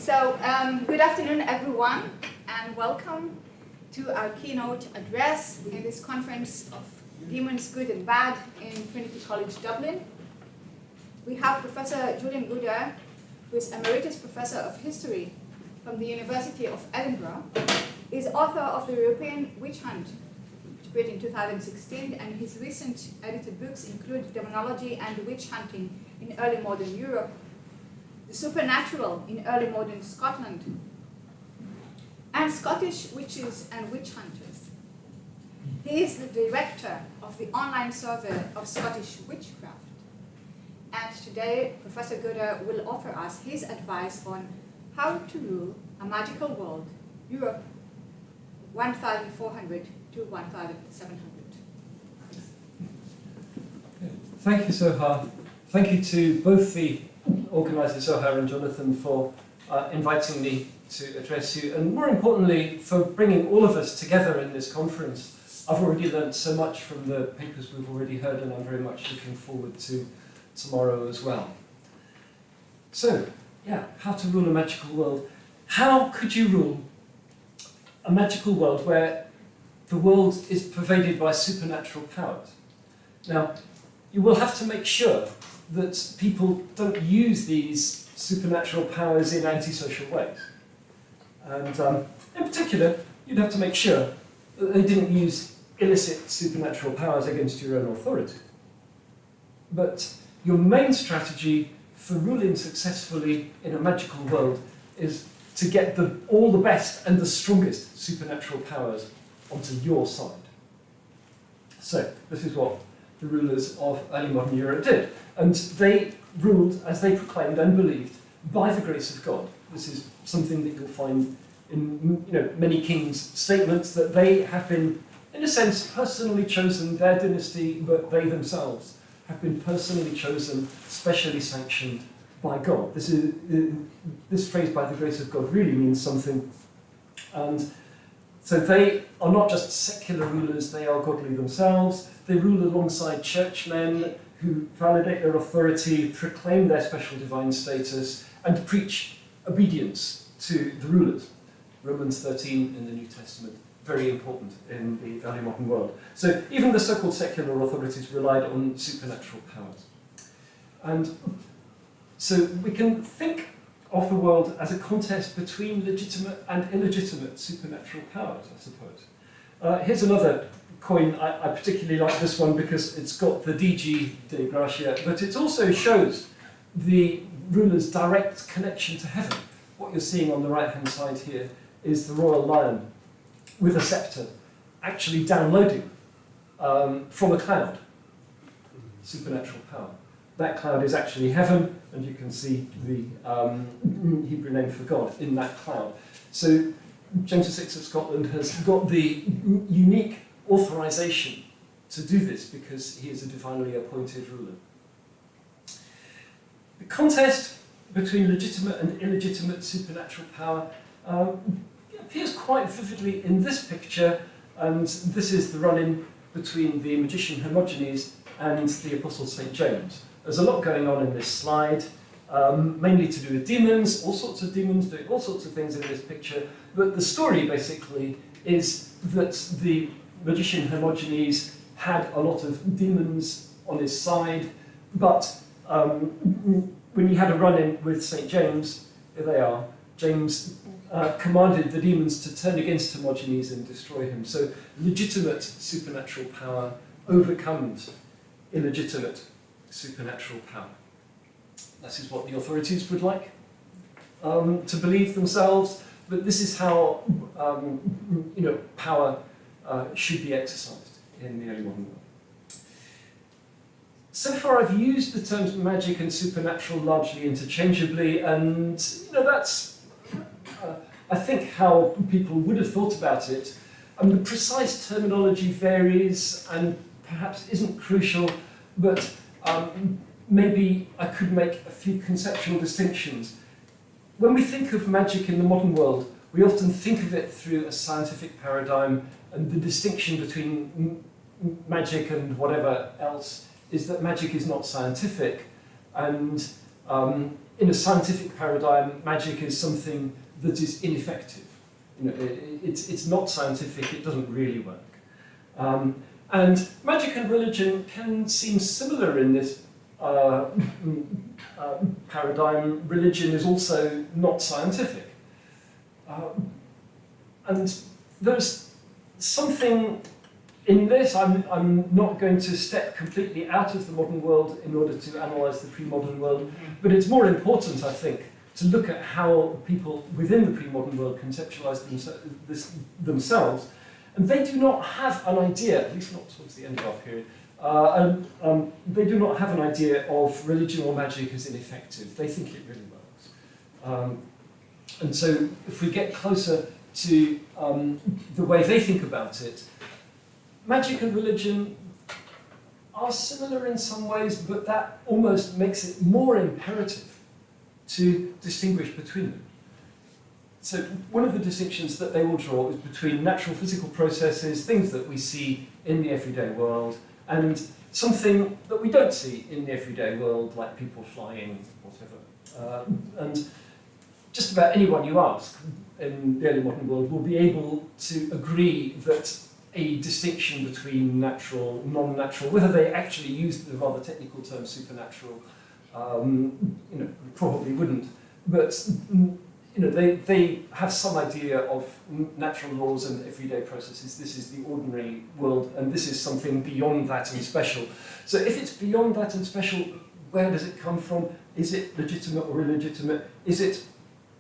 Good afternoon, everyone, and welcome to our keynote address in this conference of Demons, Good and Bad in Trinity College Dublin. We have Professor Julian Goodare, who is Emeritus Professor of History from the University of Edinburgh, is author of the European Witch Hunt, which appeared in 2016, and his recent edited books include Demonology and Witch-Hunting in Early Modern Europe, The Supernatural in Early Modern Scotland, and Scottish Witches and Witch Hunters. He is the director of the online Survey of Scottish Witchcraft. And today, Professor Goodare will offer us his advice on how to rule a magical world, Europe 1400 to 1700. Thank you, Soha. Thank you to both the organisers, Soha and Jonathan, for inviting me to address you, and more importantly, for bringing all of us together in this conference. I've already learned so much from the papers we've already heard, and I'm very much looking forward to tomorrow as well. So, how to rule a magical world. How could you rule a magical world where the world is pervaded by supernatural powers? Now, you will have to make sure that people don't use these supernatural powers in antisocial ways. And in particular, you'd have to make sure that they didn't use illicit supernatural powers against your own authority. But your main strategy for ruling successfully in a magical world is to get all the best and the strongest supernatural powers onto your side. So, this is what the rulers of early modern Europe did. And they ruled, as they proclaimed and believed, by the grace of God. This is something that you'll find in many kings' statements, that they have been, in a sense, personally chosen, their dynasty, but they themselves have been personally chosen, specially sanctioned by God. This phrase, by the grace of God, really means something. And so they are not just secular rulers, they are godly themselves. They rule alongside churchmen who validate their authority, proclaim their special divine status, and preach obedience to the rulers. Romans 13 in the New Testament, very important in the early modern world. So even the so-called secular authorities relied on supernatural powers. And so we can think of the world as a contest between legitimate and illegitimate supernatural powers, I suppose. Here's another coin. I particularly like this one because it's got the DG de Gracia, but it also shows the ruler's direct connection to heaven. What you're seeing on the right-hand side here is the royal lion with a scepter actually downloading from a cloud supernatural power. That cloud is actually heaven, and you can see the Hebrew name for God in that cloud. So James VI of Scotland has got the unique authorization to do this because he is a divinely appointed ruler. The contest between legitimate and illegitimate supernatural power appears quite vividly in this picture, and this is the run-in between the magician Hermogenes and the apostle St. James. There's a lot going on in this slide, mainly to do with demons, all sorts of demons doing all sorts of things in this picture, but the story basically is that the magician Hermogenes had a lot of demons on his side, but when he had a run-in with St. James, here they are, James commanded the demons to turn against Hermogenes and destroy him. So legitimate supernatural power overcomes illegitimate supernatural power. This is what the authorities would like to believe themselves, but this is how power should be exercised in the early modern world. So far I've used the terms magic and supernatural largely interchangeably, and that's I think how people would have thought about it. And the precise terminology varies and perhaps isn't crucial, but maybe I could make a few conceptual distinctions. When we think of magic in the modern world, we often think of it through a scientific paradigm, and the distinction between magic and whatever else is that magic is not scientific, and in a scientific paradigm, magic is something that is ineffective. It's not scientific, it doesn't really work. And magic and religion can seem similar in this paradigm. Religion is also not scientific. And there's something in this. I'm not going to step completely out of the modern world in order to analyse the pre-modern world, but it's more important, I think, to look at how people within the pre-modern world conceptualise themselves. And they do not have an idea, at least not towards the end of our period, they do not have an idea of religion or magic as ineffective. They think it really works. And so if we get closer to the way they think about it, magic and religion are similar in some ways, but that almost makes it more imperative to distinguish between them. So one of the distinctions that they will draw is between natural physical processes, things that we see in the everyday world, and something that we don't see in the everyday world, like people flying, whatever. And just about anyone you ask in the early modern world will be able to agree that a distinction between natural, non-natural, whether they actually use the rather technical term supernatural, probably wouldn't, but they have some idea of natural laws and everyday processes. This is the ordinary world, and this is something beyond that and special. So if it's beyond that and special, where does it come from? Is it legitimate or illegitimate? Is it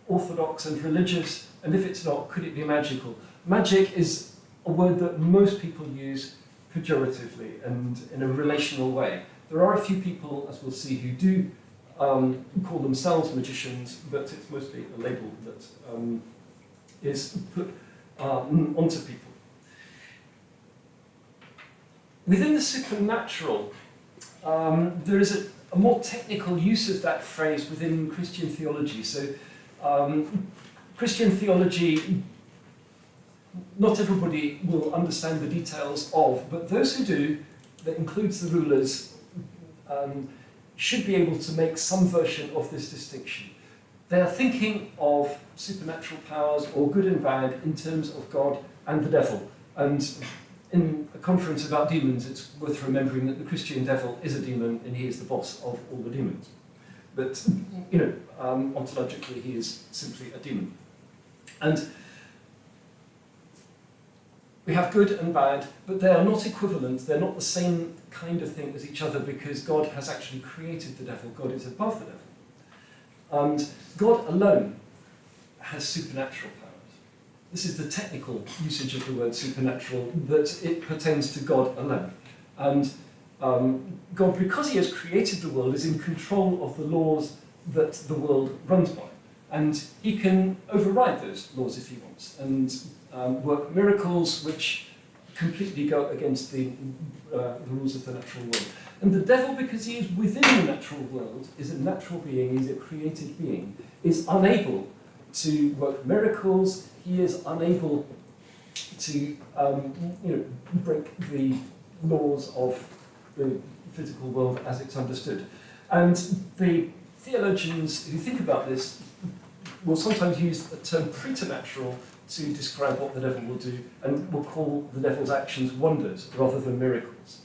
orthodox and religious? And if it's not, could it be magical? Magic is a word that most people use pejoratively and in a relational way. There are a few people, as we'll see, who do call themselves magicians, but it's mostly a label that is put onto people. Within the supernatural, there is a more technical use of that phrase within Christian theology. So Christian theology, not everybody will understand the details of, but those who do, that includes the rulers, should be able to make some version of this distinction. They are thinking of supernatural powers, or good and bad, in terms of God and the devil. And in a conference about demons, it's worth remembering that the Christian devil is a demon, and he is the boss of all the demons. But, ontologically, he is simply a demon. And we have good and bad, but they are not equivalent. They're not the same kind of thing as each other, because God has actually created the devil. God is above the devil. And God alone has supernatural powers. This is the technical usage of the word supernatural, that it pertains to God alone. And God, because he has created the world, is in control of the laws that the world runs by. And he can override those laws if he wants, and work miracles which completely go against the rules of the natural world. And the devil, because he is within the natural world, is a natural being, he's a created being, is unable to work miracles. He is unable to break the laws of the physical world as it's understood. And the theologians who think about this will sometimes use the term preternatural to describe what the devil will do, and will call the devil's actions wonders rather than miracles.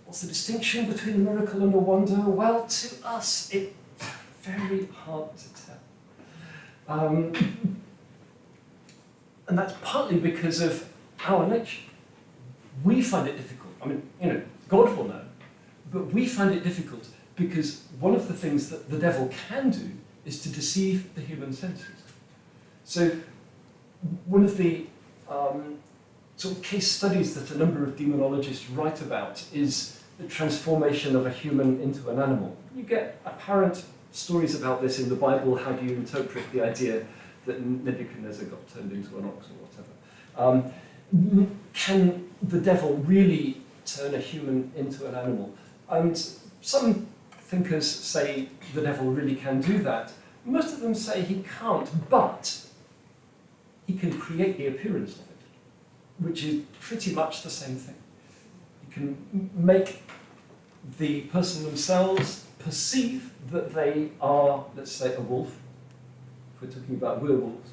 What's the distinction between a miracle and a wonder? Well, to us, it's very hard to tell. And that's partly because of our nature. We find it difficult. I mean, God will know, but we find it difficult because one of the things that the devil can do is to deceive the human senses. So one of the sort of case studies that a number of demonologists write about is the transformation of a human into an animal. You get apparent stories about this in the Bible. How do you interpret the idea that Nebuchadnezzar got turned into an ox or whatever? Can the devil really turn a human into an animal? And some thinkers say the devil really can do that. Most of them say he can't, but he can create the appearance of it, which is pretty much the same thing. He can make the person themselves perceive that they are, let's say, a wolf, if we're talking about werewolves.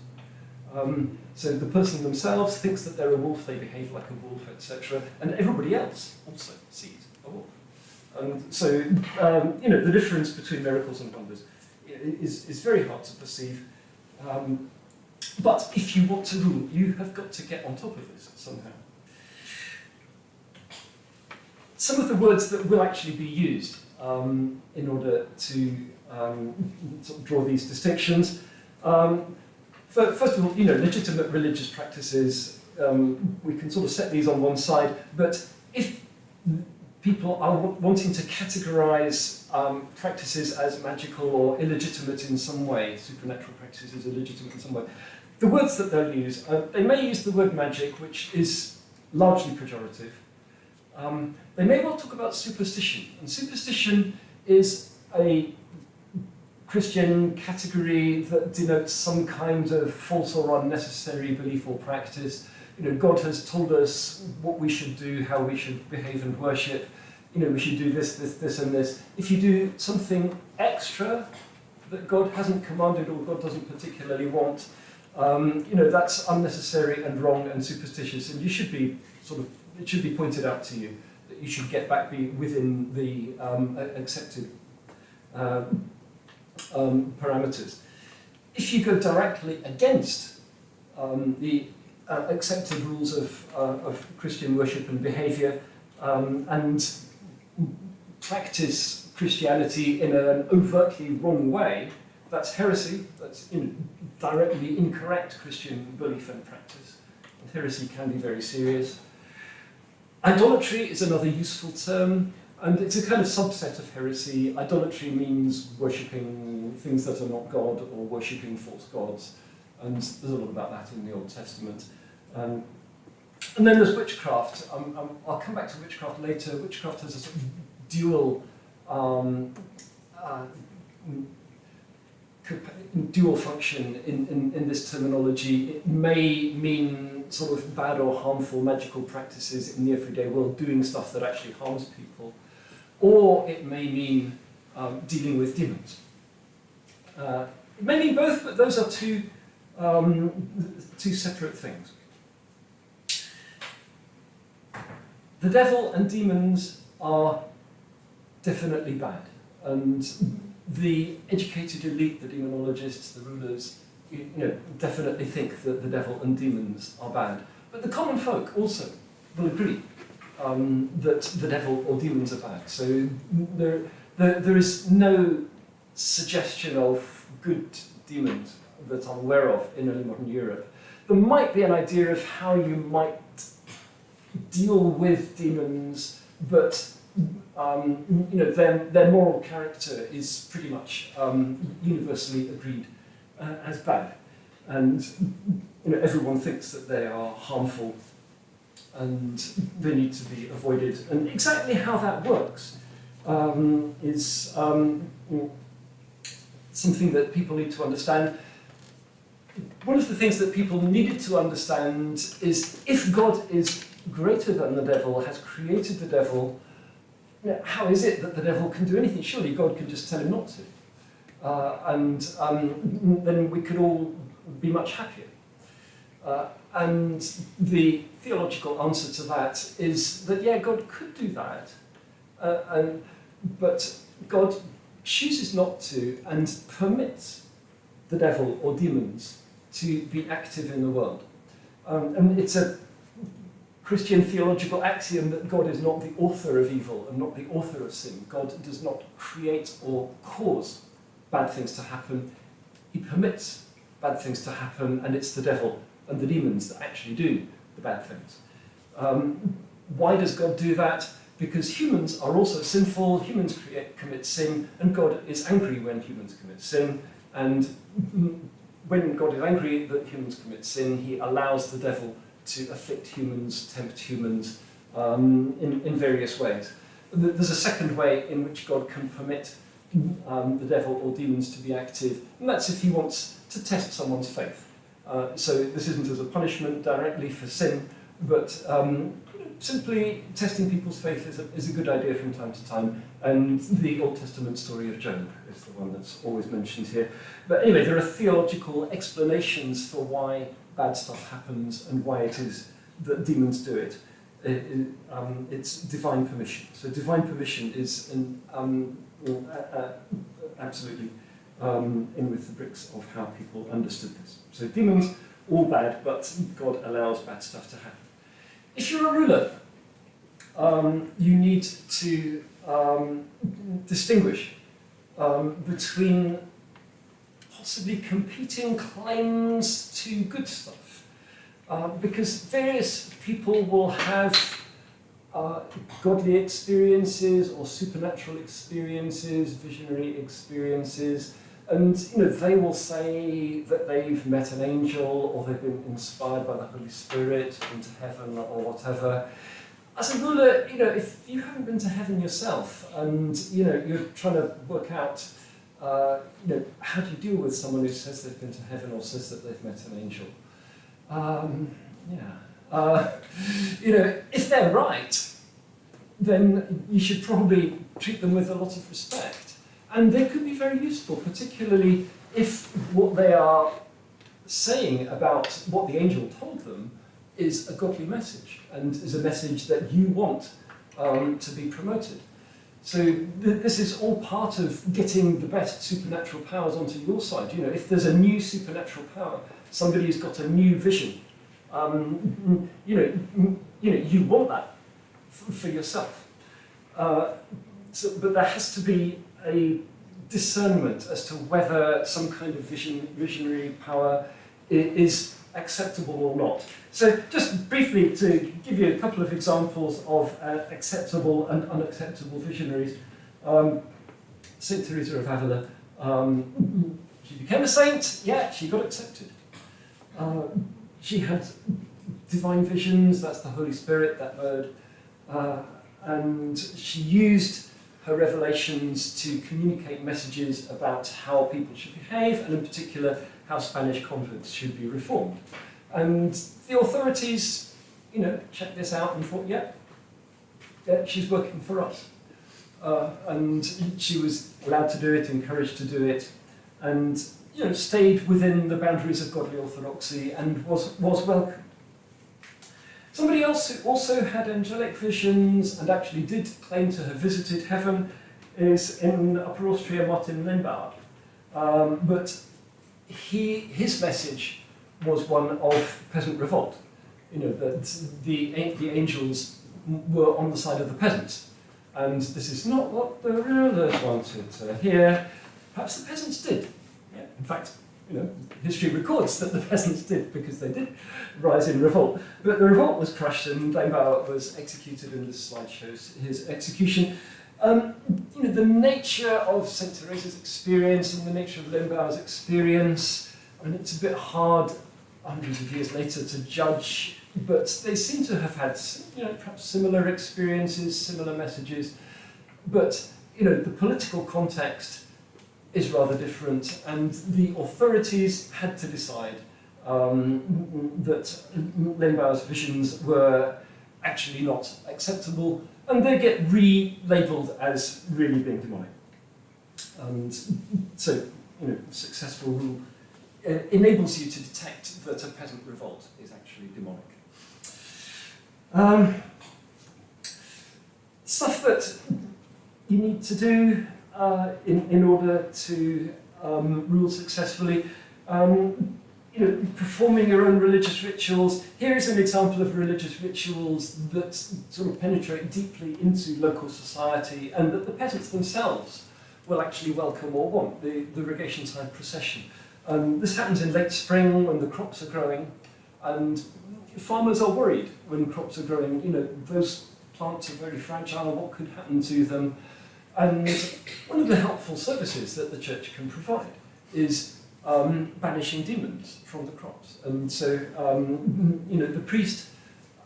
So the person themselves thinks that they're a wolf, they behave like a wolf, etc., and everybody else also sees a wolf. And so, the difference between miracles and wonders is very hard to perceive. But if you want to rule, you have got to get on top of this somehow. Some of the words that will actually be used in order to sort of draw these distinctions. First of all, legitimate religious practices, we can sort of set these on one side, but if people are wanting to categorize practices as magical or illegitimate in some way, supernatural practices as illegitimate in some way, the words that they'll use, they may use the word magic, which is largely pejorative. They may well talk about superstition, and superstition is a Christian category that denotes some kind of false or unnecessary belief or practice. God has told us what we should do, how we should behave and worship. We should do this, this, this, and this. If you do something extra that God hasn't commanded or God doesn't particularly want, that's unnecessary and wrong and superstitious, and it should be pointed out to you that you should get back within the accepted parameters. If you go directly against the accepted rules of Christian worship and behaviour and practice Christianity in an overtly wrong way, that's heresy, that's directly incorrect Christian belief and practice. And heresy can be very serious. Idolatry is another useful term, and it's a kind of subset of heresy. Idolatry means worshipping things that are not God or worshipping false gods, and there's a lot about that in the Old Testament. And then there's witchcraft. I'll come back to witchcraft later. Witchcraft has a sort of dual function in this terminology. It may mean sort of bad or harmful magical practices in the everyday world, doing stuff that actually harms people, or it may mean dealing with demons. It may mean both, but those are two separate things. The devil and demons are definitely bad, and the educated elite, the demonologists, the rulers, definitely think that the devil and demons are bad. But the common folk also will agree that the devil or demons are bad. So there is no suggestion of good demons that I'm aware of in early modern Europe. There might be an idea of how you might deal with demons, but their moral character is pretty much universally agreed as bad, and everyone thinks that they are harmful and they need to be avoided. And exactly how that works is something that people need to understand. One of the things that people needed to understand is if God is greater than the devil, has created the devil, how is it that the devil can do anything? Surely God can just tell him not to. And then we could all be much happier. And the theological answer to that is that, yeah, God could do that, but God chooses not to and permits the devil or demons to be active in the world. And it's a Christian theological axiom that God is not the author of evil and not the author of sin. God does not create or cause bad things to happen. He permits bad things to happen, and it's the devil and the demons that actually do the bad things. Why does God do that? Because humans are also sinful, humans commit sin, and God is angry when humans commit sin. And when God is angry that humans commit sin, he allows the devil to afflict humans, tempt humans in various ways. There's a second way in which God can permit the devil or demons to be active, and that's if he wants to test someone's faith. So this isn't as a punishment directly for sin, but simply testing people's faith is a good idea from time to time, and the Old Testament story of Job is the one that's always mentioned here. But anyway, there are theological explanations for why bad stuff happens and why it is that demons do it. It's divine permission. So divine permission is absolutely in with the bricks of how people understood this. So demons, all bad, but God allows bad stuff to happen. If you're a ruler, you need to distinguish between possibly competing claims to good stuff, because various people will have godly experiences or supernatural experiences, visionary experiences, and they will say that they've met an angel or they've been inspired by the Holy Spirit into heaven or whatever. As a ruler, if you haven't been to heaven yourself and you're trying to work out how do you deal with someone who says they've been to heaven or says that they've met an angel? If they're right, then you should probably treat them with a lot of respect. And they could be very useful, particularly if what they are saying about what the angel told them is a godly message and is a message that you want to be promoted. So this is all part of getting the best supernatural powers onto your side. If there's a new supernatural power, somebody who's got a new vision, you want that for yourself. But there has to be a discernment as to whether some kind of visionary power is acceptable or not. So just briefly to give you a couple of examples of acceptable and unacceptable visionaries. Saint Teresa of Avila, she became a saint, yeah, she got accepted. She had divine visions, that's the Holy Spirit, that word, and she used her revelations to communicate messages about how people should behave, and in particular, how Spanish convents should be reformed. And the authorities, checked this out and thought, yeah, she's working for us. And she was allowed to do it, encouraged to do it, and stayed within the boundaries of godly orthodoxy and was welcome. Somebody else who also had angelic visions and actually did claim to have visited heaven is in Upper Austria, Martin Lembauer. But his message was one of peasant revolt. That the angels were on the side of the peasants. And this is not what the rulers wanted to hear. Perhaps the peasants did. Yeah. In fact, history records that the peasants did, because they did rise in revolt. But the revolt was crushed and Lembauer was executed, and this slide shows his execution. The nature of St. Teresa's experience and the nature of Lembauer's experience, it's a bit hard hundreds of years later to judge, but they seem to have had perhaps similar experiences, similar messages, but the political context is rather different, and the authorities had to decide that Lembauer's visions were actually not acceptable, and they get relabeled as really being demonic. And so, successful rule enables you to detect that a peasant revolt is actually demonic. Stuff that you need to do in order to rule successfully. Performing your own religious rituals. Here is an example of religious rituals that sort of penetrate deeply into local society and that the peasants themselves will actually welcome or want, the Rogation-tide procession. This happens in late spring when the crops are growing, and farmers are worried when crops are growing. Those plants are very fragile, what could happen to them? And one of the helpful services that the church can provide is banishing demons from the crops. And so, the priest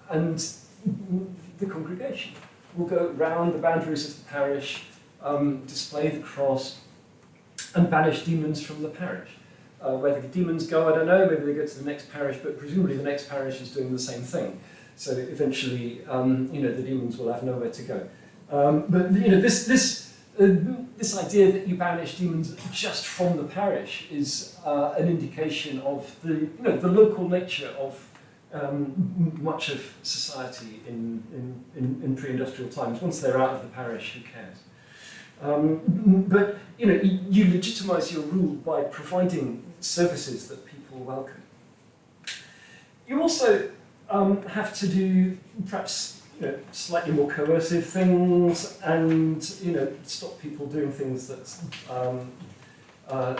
and the congregation will go round the boundaries of the parish, display the cross, and banish demons from the parish. Where the demons go, I don't know, maybe they go to the next parish, but presumably the next parish is doing the same thing. So eventually, the demons will have nowhere to go. But this idea that you banish demons just from the parish is an indication of the local nature of much of society in pre-industrial times. Once they're out of the parish, who cares? But you legitimise your rule by providing services that people welcome. You also have to do perhaps slightly more coercive things, and stop people doing things that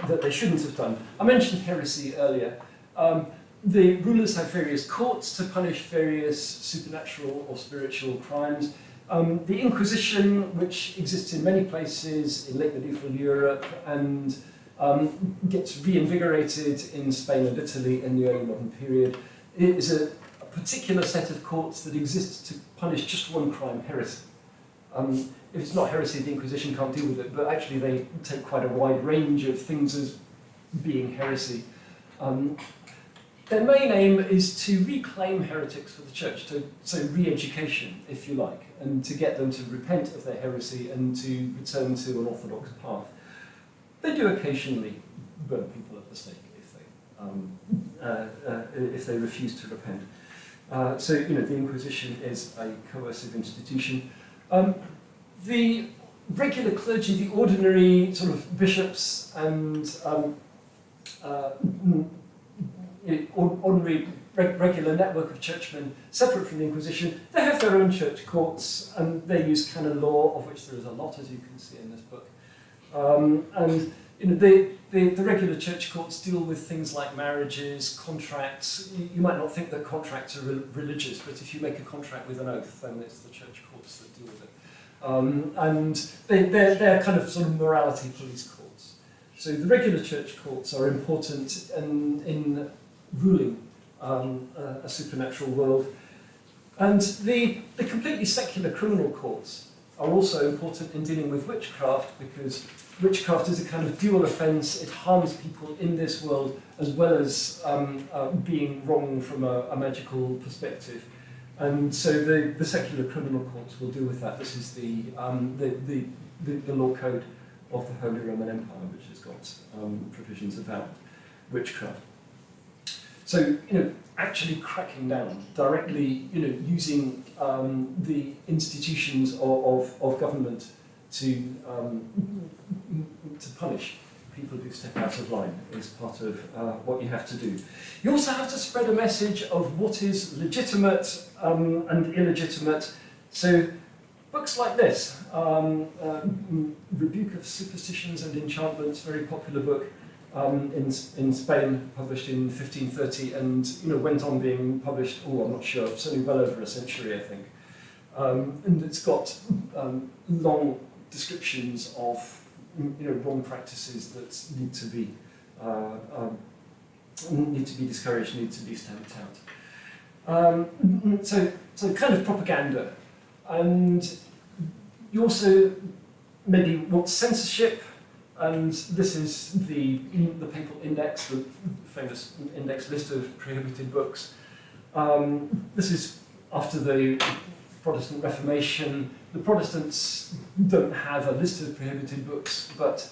that they shouldn't have done. I mentioned heresy earlier. The rulers have various courts to punish various supernatural or spiritual crimes. The Inquisition, which exists in many places in late medieval Europe and gets reinvigorated in Spain and Italy in the early modern period, is a particular set of courts that exists to punish just one crime, heresy. If it's not heresy, the Inquisition can't deal with it, but actually they take quite a wide range of things as being heresy. Their main aim is to reclaim heretics for the church, so re-education, if you like, and to get them to repent of their heresy and to return to an orthodox path. They do occasionally burn people at the stake if they refuse to repent. So the Inquisition is a coercive institution. The regular clergy, the ordinary sort of bishops and ordinary regular network of churchmen, separate from the Inquisition, they have their own church courts, and they use canon law, of which there is a lot, as you can see in this book. And the regular church courts deal with things like marriages, contracts. You might not think that contracts are religious, but if you make a contract with an oath, then it's the church courts that deal with it. And they're kind of sort of morality police courts. So the regular church courts are important in ruling a supernatural world. And the completely secular criminal courts are also important in dealing with witchcraft, because witchcraft is a kind of dual offence. It harms people in this world as well as being wrong from a magical perspective. And so the secular criminal courts will deal with that. This is the law code of the Holy Roman Empire, which has got provisions about witchcraft. So, actually cracking down, directly, using the institutions of government to punish people who step out of line is part of what you have to do. You also have to spread a message of what is legitimate and illegitimate. So books like this, Rebuke of Superstitions and Enchantments, very popular book in Spain, published in 1530, and went on being published, I'm not sure, certainly well over a century, I think. And it's got long descriptions of wrong practices that need to be discouraged, need to be stamped out. So kind of propaganda, and you also maybe want censorship, and this is the papal index, the famous index list of prohibited books. This is after the Protestant Reformation. The Protestants don't have a list of prohibited books, but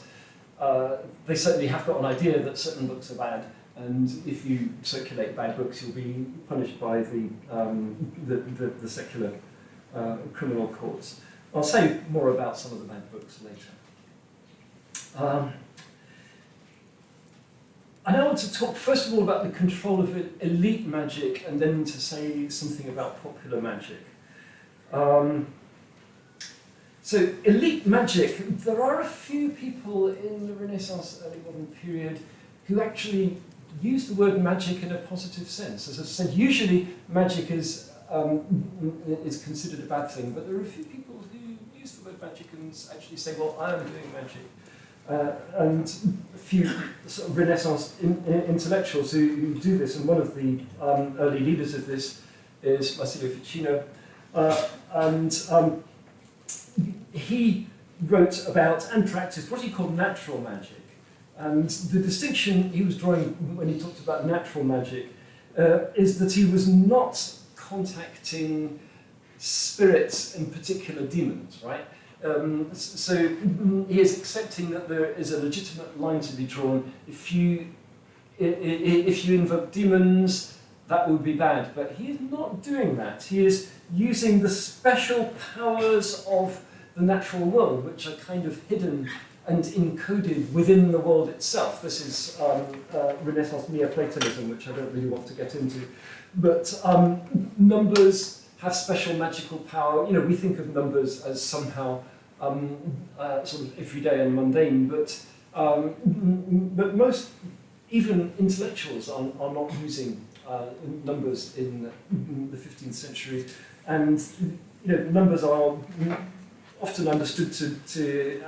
they certainly have got an idea that certain books are bad, and if you circulate bad books, you'll be punished by the secular criminal courts. I'll say more about some of the bad books later. I now want to talk first of all about the control of elite magic, and then to say something about popular magic. So elite magic, there are a few people in the Renaissance, early modern period who actually use the word magic in a positive sense. As I said, usually magic is considered a bad thing, but there are a few people who use the word magic and actually say, well, I am doing magic. And a few sort of Renaissance intellectuals who do this, and one of the early leaders of this is Massimo Ficino, and he wrote about and practiced what he called natural magic. And the distinction he was drawing when he talked about natural magic is that he was not contacting spirits, in particular demons, right? So he is accepting that there is a legitimate line to be drawn. If you invoke demons, that would be bad. But he is not doing that. He is using the special powers of the natural world, which are kind of hidden and encoded within the world itself. This is Renaissance Neoplatonism, which I don't really want to get into. But numbers have special magical power. You know, we think of numbers as somehow sort of everyday and mundane, but most, even intellectuals, are not using numbers in the 15th century, and you know, numbers are often understood to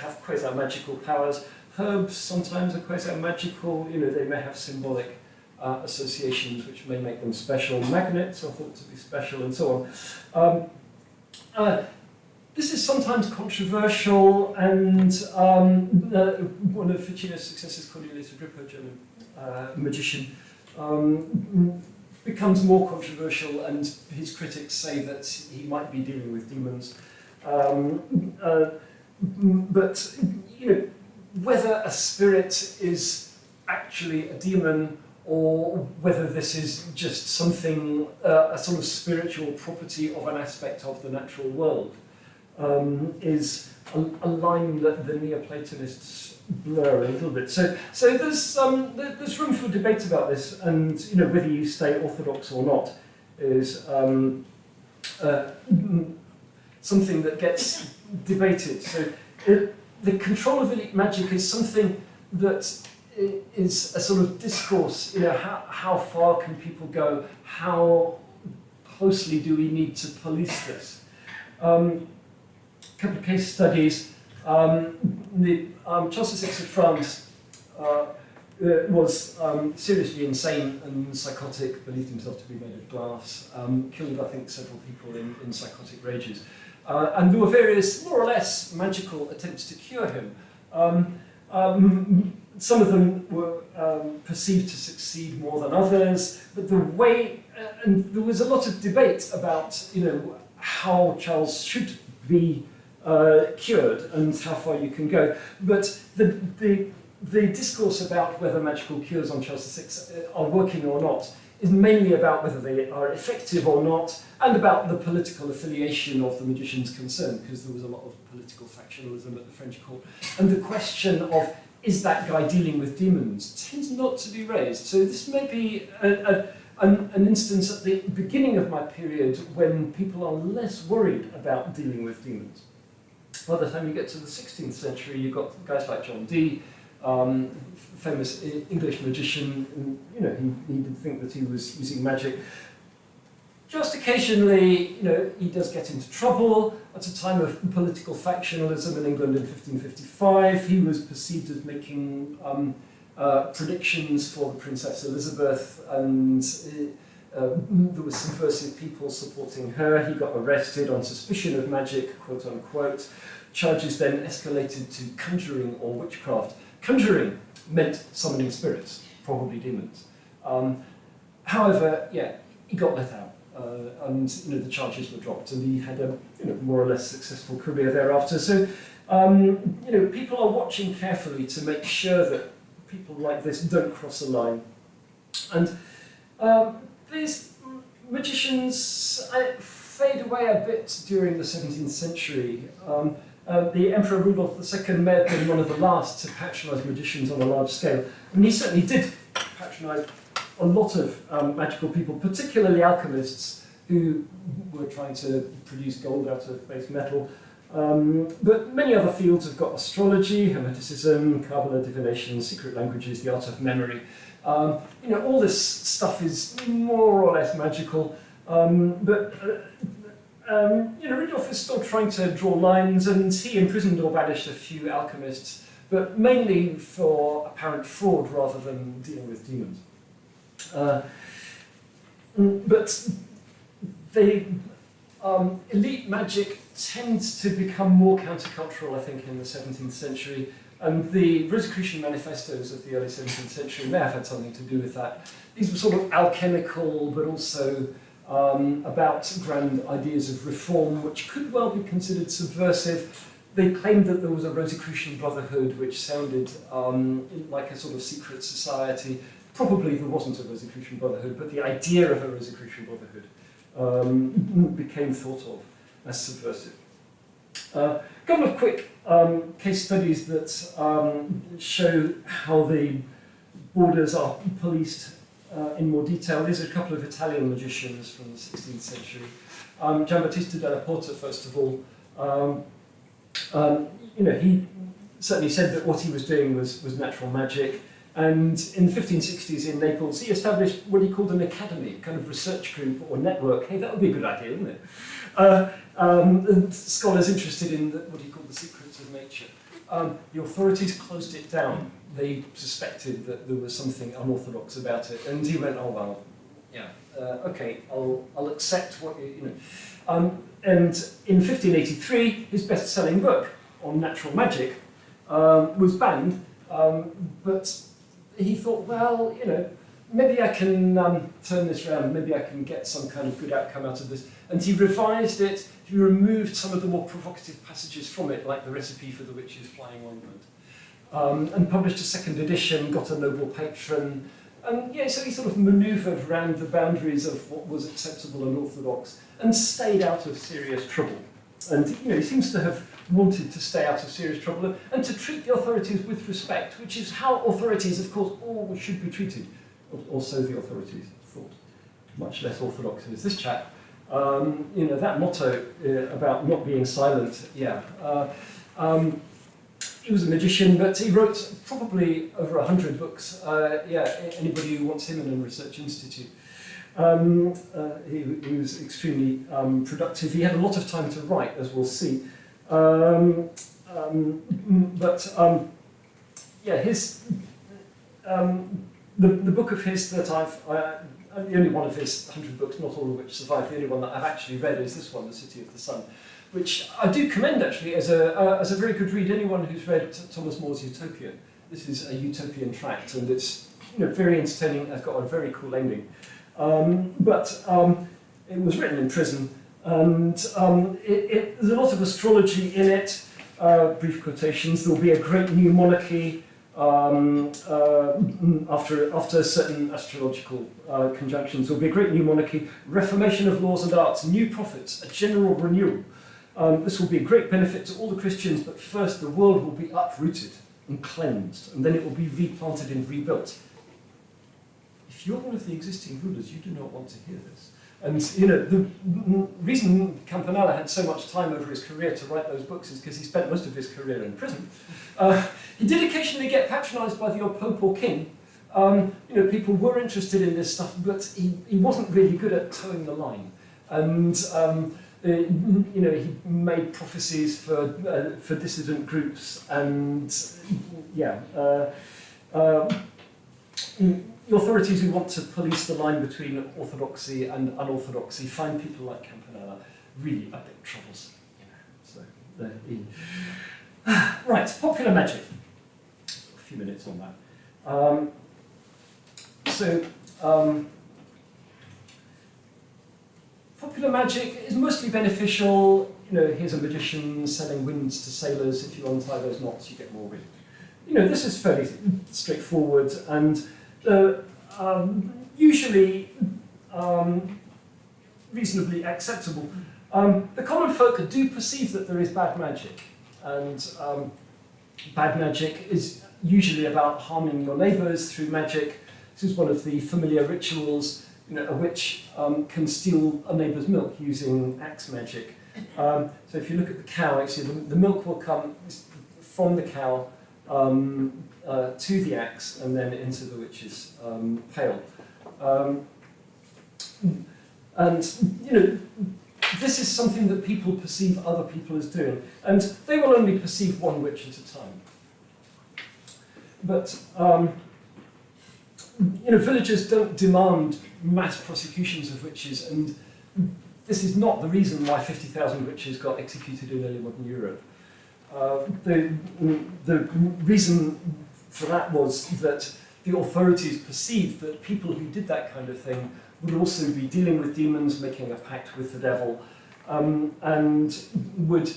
have quasi-magical powers. Herbs sometimes are quasi-magical. You know, they may have symbolic associations which may make them special. Magnets are thought to be special, and so on. This is sometimes controversial, and one of Ficino's successors, Cornelius Agrippa, a German magician, becomes more controversial, and his critics say that he might be dealing with demons. But you know, whether a spirit is actually a demon or whether this is just something, a sort of spiritual property of an aspect of the natural world, is a line that the Neoplatonists blur a little bit. So there's room for debate about this, and you know, whether you stay orthodox or not is something that gets debated. So the control of elite magic is something that is a sort of discourse. You know, how far can people go? How closely do we need to police this? A couple of case studies. Charles VI of France was seriously insane and psychotic, believed himself to be made of glass, killed, I think, several people in psychotic rages. And there were various, more or less, magical attempts to cure him. Some of them were perceived to succeed more than others, but the way, and there was a lot of debate about, you know, how Charles should be cured and how far you can go. But the discourse about whether magical cures on Charles VI are working or not is mainly about whether they are effective or not, and about the political affiliation of the magicians concerned, because there was a lot of political factionalism at the French court. And the question of, is that guy dealing with demons, tends not to be raised. So this may be an instance at the beginning of my period when people are less worried about dealing with demons. By the time you get to the 16th century, you've got guys like John Dee, famous English magician, and, you know, he did think that he was using magic. Just occasionally, you know, he does get into trouble. At a time of political factionalism in England in 1555, he was perceived as making predictions for the Princess Elizabeth, and there were subversive people supporting her. He got arrested on suspicion of magic, quote unquote. Charges then escalated to conjuring or witchcraft. Conjuring meant summoning spirits, probably demons. However, yeah, he got let out, and you know, the charges were dropped, and he had a, you know, more or less successful career thereafter. So you know, people are watching carefully to make sure that people like this don't cross a line. And these magicians fade away a bit during the 17th century. The Emperor Rudolf II may have been one of the last to patronise magicians on a large scale. I mean, he certainly did patronise a lot of magical people, particularly alchemists who were trying to produce gold out of base metal. But many other fields have got astrology, hermeticism, Kabbalah, divination, secret languages, the art of memory. You know, all this stuff is more or less magical, but you know, Rudolf is still trying to draw lines, and he imprisoned or banished a few alchemists, but mainly for apparent fraud rather than dealing with demons. But the elite magic tends to become more countercultural, I think, in the 17th century, and the Rosicrucian manifestos of the early 17th century may have had something to do with that. These were sort of alchemical, but also about grand ideas of reform, which could well be considered subversive. They claimed that there was a Rosicrucian Brotherhood, which sounded like a sort of secret society. Probably there wasn't a Rosicrucian Brotherhood, but the idea of a Rosicrucian Brotherhood became thought of as subversive. A couple of quick case studies that show how the borders are policed in more detail. These are a couple of Italian magicians from the 16th century. Giambattista della Porta, first of all, he certainly said that what he was doing was natural magic. And in the 1560s in Naples, he established what he called an academy, a kind of research group or network. Hey, that would be a good idea, wouldn't it? And scholars interested in what he called the secrets of nature. The authorities closed it down. They suspected that there was something unorthodox about it, and he went, "Oh well, yeah, okay, I'll accept what you know." And in 1583, his best-selling book on natural magic was banned, but he thought, well, maybe I can turn this around, maybe I can get some kind of good outcome out of this. And he revised it, he removed some of the more provocative passages from it, like the recipe for the witch's flying ointment, and published a second edition, got a noble patron, and so he sort of manoeuvred around the boundaries of what was acceptable and orthodox, and stayed out of serious trouble. And he seems to have wanted to stay out of serious trouble and to treat the authorities with respect, which is how authorities, of course, always should be treated. Or so the authorities thought. Much less orthodox as this chap. That motto about not being silent, he was a magician, but he wrote probably over 100 books. Anybody who wants him in a research institute. He was extremely productive. He had a lot of time to write, as we'll see. The book of his that the only one of his 100 books, not all of which survive, the only one that I've actually read is this one, The City of the Sun, which I do commend actually as a very good read. Anyone who's read Thomas More's Utopia, this is a utopian tract, and it's very entertaining. It's got a very cool ending. It was written in prison, and there's a lot of astrology in it. Brief quotations. There will be a great new monarchy after certain astrological conjunctions. There will be a great new monarchy, reformation of laws and arts, new prophets, a general renewal. This will be a great benefit to all the Christians, but first the world will be uprooted and cleansed, and then it will be replanted and rebuilt. If you're one of the existing rulers, you do not want to hear this. And the reason Campanella had so much time over his career to write those books is because he spent most of his career in prison. He did occasionally get patronised by the odd pope or king. People were interested in this stuff, but he wasn't really good at towing the line. And he made prophecies for dissident groups, and the authorities who want to police the line between orthodoxy and unorthodoxy find people like Campanella really a bit troublesome. Right, popular magic. A few minutes on that. Popular magic is mostly beneficial. Here's a magician selling winds to sailors. If you untie those knots, you get more wind. This is fairly straightforward, and usually reasonably acceptable. The common folk do perceive that there is bad magic, and bad magic is usually about harming your neighbours through magic. This is one of the familiar rituals. A witch can steal a neighbour's milk using axe magic. So if you look at the cow, actually the milk will come from the cow to the axe and then into the witch's pail. This is something that people perceive other people as doing, and they will only perceive one witch at a time. But villagers don't demand mass prosecutions of witches, and this is not the reason why 50,000 witches got executed in early modern Europe. The reason for that was that the authorities perceived that people who did that kind of thing would also be dealing with demons, making a pact with the devil, and would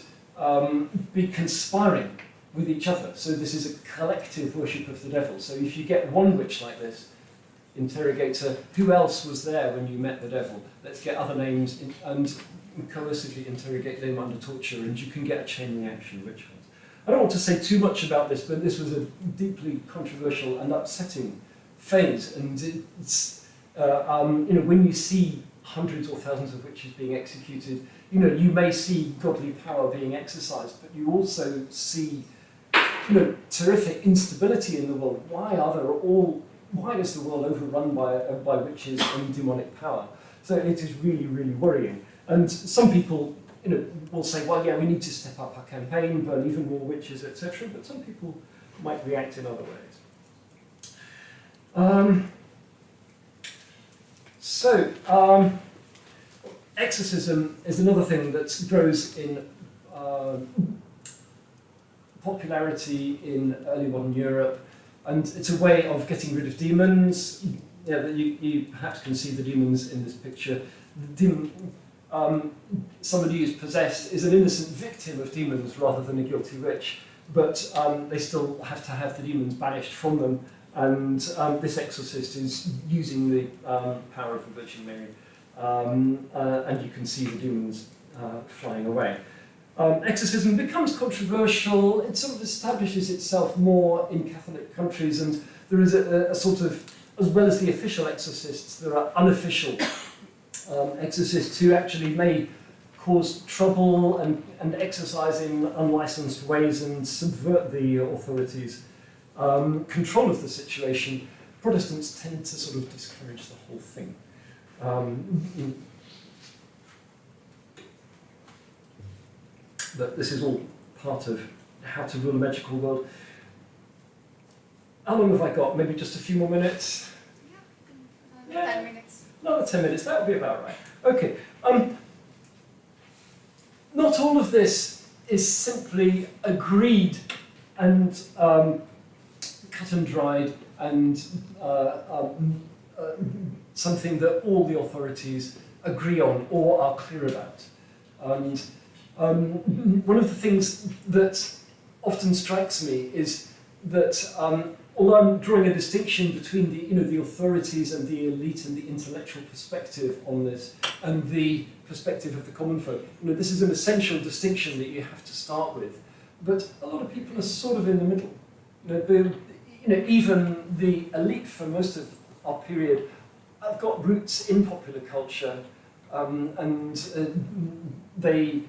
be conspiring with each other. So this is a collective worship of the devil. So if you get one witch like this, interrogator, who else was there when you met the devil? Let's get other names and coercively interrogate them under torture, and you can get a chain reaction witch hunt. I don't want to say too much about this, but this was a deeply controversial and upsetting phase, and it's when you see hundreds or thousands of witches being executed, you may see godly power being exercised, but you also see terrific instability in the world. Why is the world overrun by witches and demonic power? So it is really, really worrying. And some people will say, well, yeah, we need to step up our campaign, burn even more witches, etc. But some people might react in other ways. Exorcism is another thing that grows in popularity in early modern Europe, and it's a way of getting rid of demons. You perhaps can see the demons in this picture. Somebody who's possessed is an innocent victim of demons rather than a guilty witch, but they still have to have the demons banished from them, and this exorcist is using the power of the Virgin Mary, and you can see the demons flying away. Exorcism becomes controversial. It sort of establishes itself more in Catholic countries, and there is a sort of, as well as the official exorcists, there are unofficial exorcists who actually may cause trouble and exercise in unlicensed ways and subvert the authorities' control of the situation. Protestants tend to sort of discourage the whole thing. But this is all part of how to rule a magical world. How long have I got? Maybe just a few more minutes? Yeah, 10 minutes. Another 10 minutes, that would be about right. Okay. Not all of this is simply agreed and cut and dried and something that all the authorities agree on or are clear about. And one of the things that often strikes me is that although I'm drawing a distinction between the authorities and the elite and the intellectual perspective on this and the perspective of the common folk, this is an essential distinction that you have to start with. But a lot of people are sort of in the middle. Even the elite for most of our period have got roots in popular culture, and they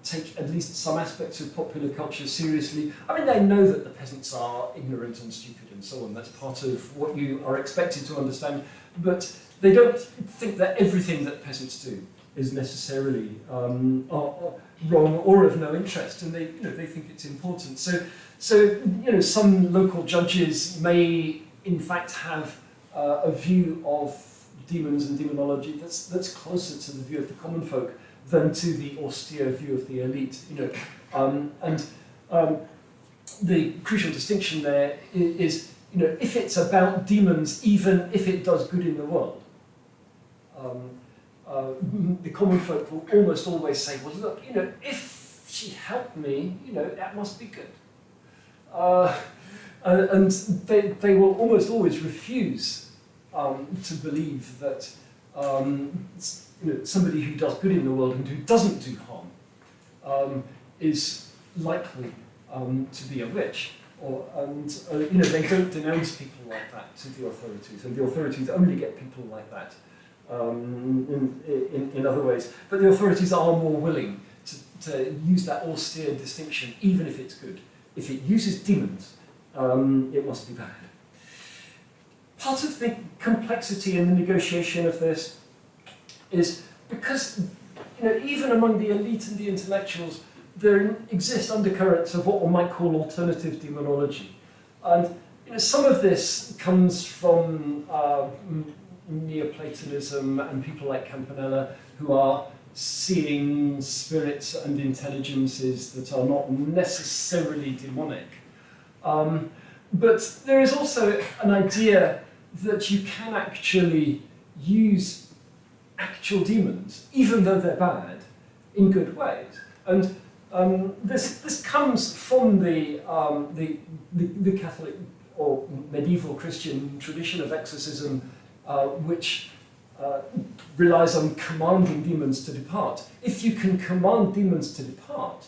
take at least some aspects of popular culture seriously. I mean, they know that the peasants are ignorant and stupid and so on. That's part of what you are expected to understand. But they don't think that everything that peasants do is necessarily wrong or of no interest, and they think it's important. So some local judges may, in fact, have a view of demons and demonology that's closer to the view of the common folk than to the austere view of the elite, the crucial distinction there is, if it's about demons, even if it does good in the world, the common folk will almost always say, well, look, if she helped me, that must be good, and they will almost always refuse to believe that. Somebody who does good in the world and who doesn't do harm is likely to be a witch, they don't denounce people like that to the authorities, and the authorities only get people like that in other ways. But the authorities are more willing to use that austere distinction, even if it's good. If it uses demons, it must be bad. Part of the complexity in the negotiation of this is because, even among the elite and the intellectuals, there exist undercurrents of what one might call alternative demonology. And some of this comes from Neoplatonism and people like Campanella, who are seeing spirits and intelligences that are not necessarily demonic. But there is also an idea that you can actually use actual demons, even though they're bad, in good ways. And this comes from the Catholic or medieval Christian tradition of exorcism, which relies on commanding demons to depart. If you can command demons to depart,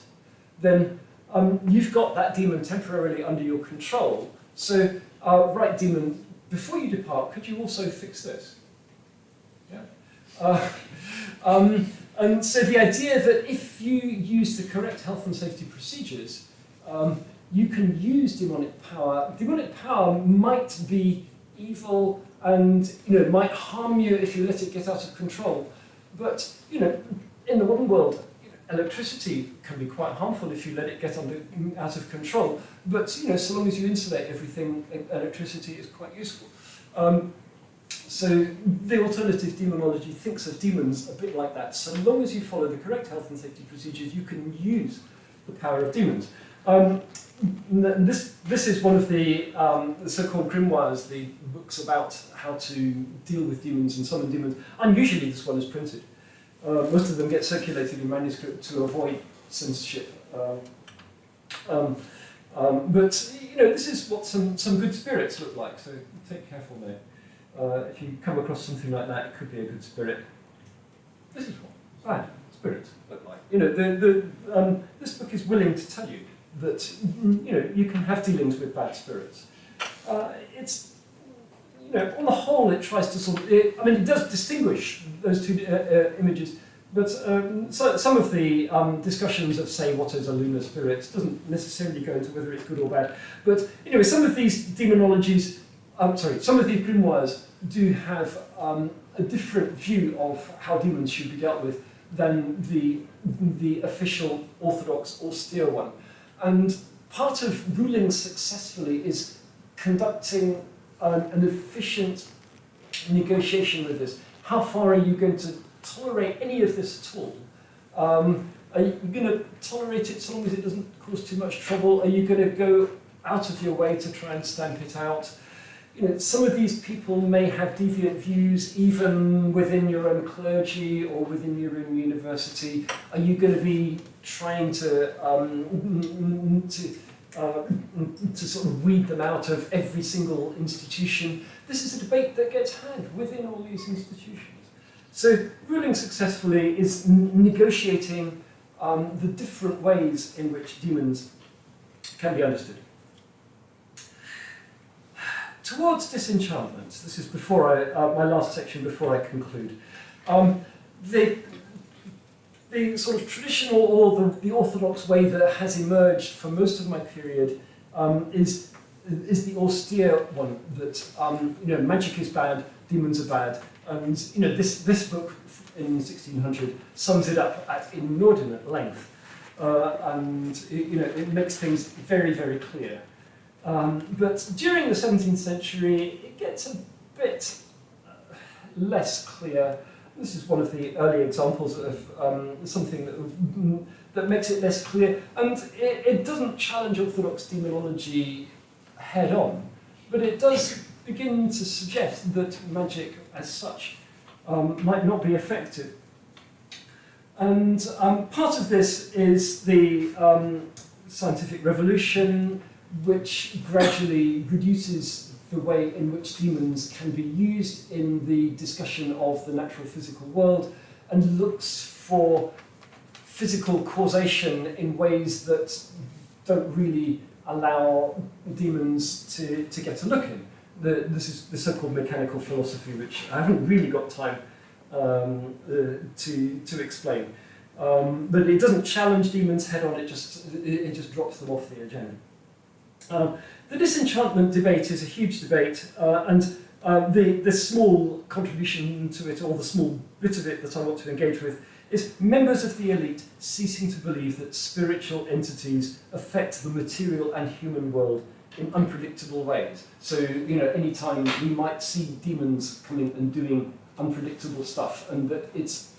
then you've got that demon temporarily under your control. So, right, demon, before you depart, could you also fix this? Yeah. And so the idea that if you use the correct health and safety procedures, you can use demonic power. Demonic power might be evil and might harm you if you let it get out of control. But in the modern world, electricity can be quite harmful if you let it get out of control. But so long as you insulate everything, electricity is quite useful. So the alternative demonology thinks of demons a bit like that. So long as you follow the correct health and safety procedures, you can use the power of demons. This is one of the so-called grimoires, the books about how to deal with demons and summon demons. Unusually, this one is printed. Most of them get circulated in manuscript to avoid censorship. But this is what some good spirits look like. So take careful there. If you come across something like that, it could be a good spirit. This is what bad spirits look like. This book is willing to tell you that you can have dealings with bad spirits. It's on the whole, it tries to it does distinguish those two images, but so some of the discussions of, say, what is a lunar spirit doesn't necessarily go into whether it's good or bad. But some of these demonologies. Some of these grimoires do have a different view of how demons should be dealt with than the official orthodox austere one. And part of ruling successfully is conducting an efficient negotiation with this. How far are you going to tolerate any of this at all? Are you going to tolerate it so long as it doesn't cause too much trouble? Are you going to go out of your way to try and stamp it out? Some of these people may have deviant views even within your own clergy or within your own university. Are you going to be trying to sort of weed them out of every single institution? This is a debate that gets had within all these institutions. So ruling successfully is negotiating the different ways in which demons can be understood. Towards disenchantment, this is before my last section before I conclude. The sort of traditional or the orthodox way that has emerged for most of my period is the austere one, that magic is bad, demons are bad, and this book in 1600 sums it up at inordinate length, and it makes things very, very clear. But during the 17th century, it gets a bit less clear. This is one of the early examples of something that makes it less clear. And it doesn't challenge orthodox demonology head on, but it does begin to suggest that magic as such might not be effective. And part of this is the scientific revolution, which gradually reduces the way in which demons can be used in the discussion of the natural physical world and looks for physical causation in ways that don't really allow demons to get a look in. This is the so-called mechanical philosophy, which I haven't really got time to explain. But it doesn't challenge demons head on, it just drops them off the agenda. The disenchantment debate is a huge debate, and the small contribution to it, or the small bit of it that I want to engage with, is members of the elite ceasing to believe that spiritual entities affect the material and human world in unpredictable ways. So, any time we might see demons coming and doing unpredictable stuff, and that it's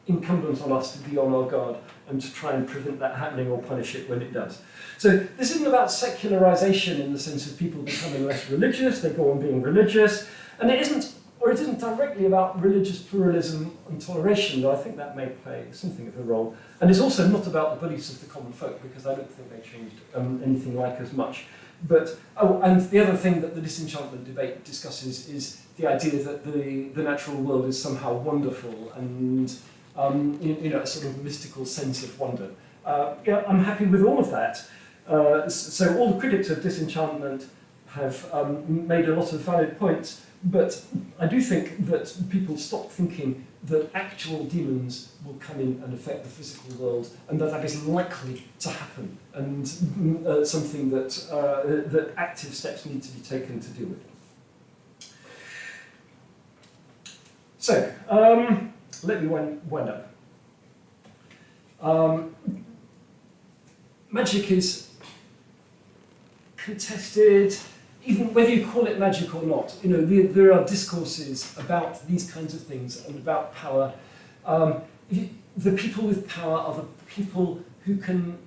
incumbent on us to be on our guard and to try and prevent that happening or punish it when it does. So this isn't about secularization in the sense of people becoming less religious, they go on being religious, and it isn't or it isn't directly about religious pluralism and toleration, though I think that may play something of a role. And it's also not about the beliefs of the common folk, because I don't think they changed anything like as much. But, and the other thing that the disenchantment debate discusses is the idea that the natural world is somehow wonderful and, a sort of mystical sense of wonder. Yeah, I'm happy with all of that. So all the critics of disenchantment have made a lot of valid points, but I do think that people stop thinking that actual demons will come in and affect the physical world, and that is likely to happen, and something that, that active steps need to be taken to deal with. So, let me wind up. Magic is contested, even whether you call it magic or not. There are discourses about these kinds of things and about power. The people with power are the people who can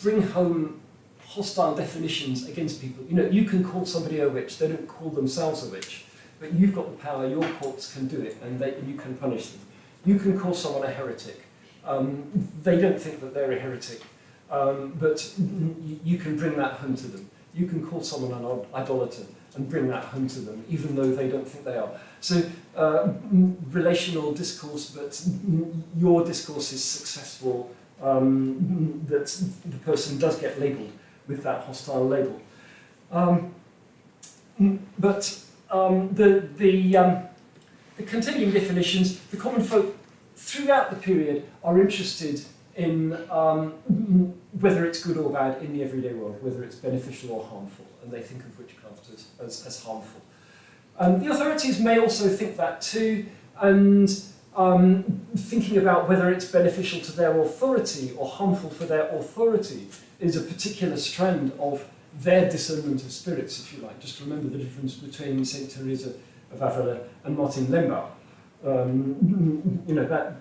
bring home hostile definitions against people. You can call somebody a witch, they don't call themselves a witch, but you've got the power, your courts can do it, and you can punish them. You can call someone a heretic. They don't think that they're a heretic, but you can bring that home to them. You can call someone an idolater and bring that home to them, even though they don't think they are. So, relational discourse, but your discourse is successful, that the person does get labelled with that hostile label. But the continuing definitions, the common folk throughout the period are interested in whether it's good or bad in the everyday world, whether it's beneficial or harmful, and they think of witchcraft as harmful. The authorities may also think that too, and thinking about whether it's beneficial to their authority or harmful for their authority is a particular strand of their discernment of spirits, if you like. Just remember the difference between St. Teresa of Avila and Martin Lemberg.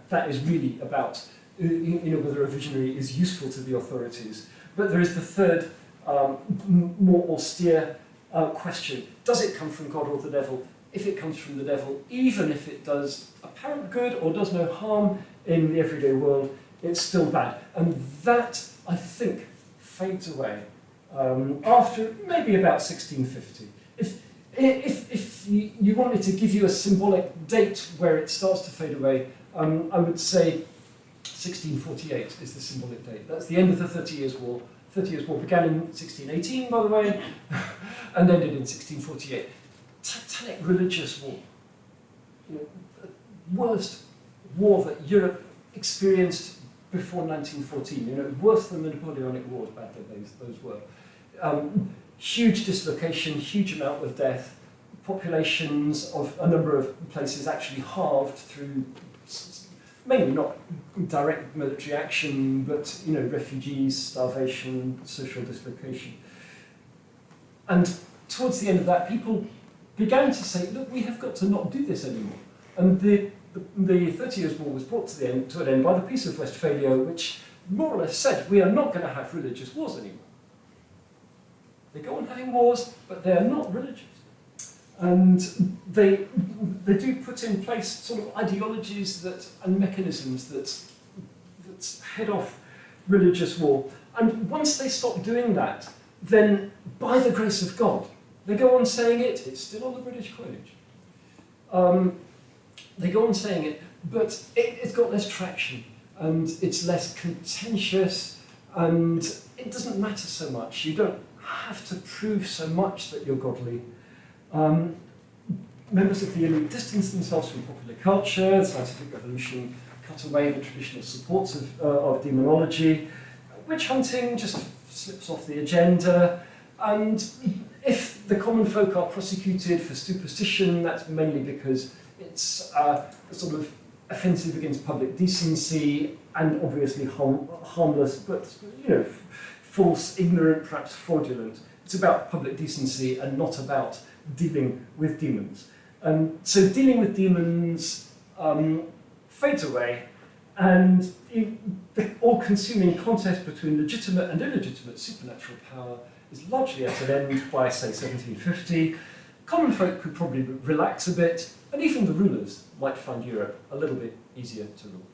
That is really about whether a visionary is useful to the authorities. But there is the third, more austere question. Does it come from God or the devil? If it comes from the devil, even if it does apparent good or does no harm in the everyday world, it's still bad. And that, I think, fades away after maybe about 1650. If you want me to give you a symbolic date where it starts to fade away, I would say 1648 is the symbolic date. That's the end of the 30 Years' War. 30 Years' War began in 1618, by the way, and ended in 1648. Titanic religious war. The worst war that Europe experienced before 1914. Worse than the Napoleonic Wars back then, those were. Huge dislocation, huge amount of death. Populations of a number of places actually halved through mainly not direct military action, but refugees, starvation, social dislocation. And towards the end of that, people began to say, look, we have got to not do this anymore. And the 30 Years' War was brought to an end by the Peace of Westphalia, which more or less said, we are not going to have religious wars anymore. They go on having wars, but they are not religious. And they do put in place sort of ideologies and mechanisms that head off religious war. And once they stop doing that, then by the grace of God, they go on saying it's still on the British coinage. They go on saying it, but it's got less traction, and it's less contentious, and it doesn't matter so much. You don't have to prove so much that you're godly. Members of the elite distance themselves from popular culture. The scientific revolution cut away the traditional supports of demonology. Witch-hunting just slips off the agenda. And if the common folk are prosecuted for superstition, that's mainly because it's sort of offensive against public decency and obviously harmless, but false, ignorant, perhaps fraudulent. It's about public decency and not about dealing with demons. So dealing with demons fades away, and the all-consuming contest between legitimate and illegitimate supernatural power is largely at an end by, say, 1750. common folk could probably relax a bit, and even the rulers might find Europe a little bit easier to rule.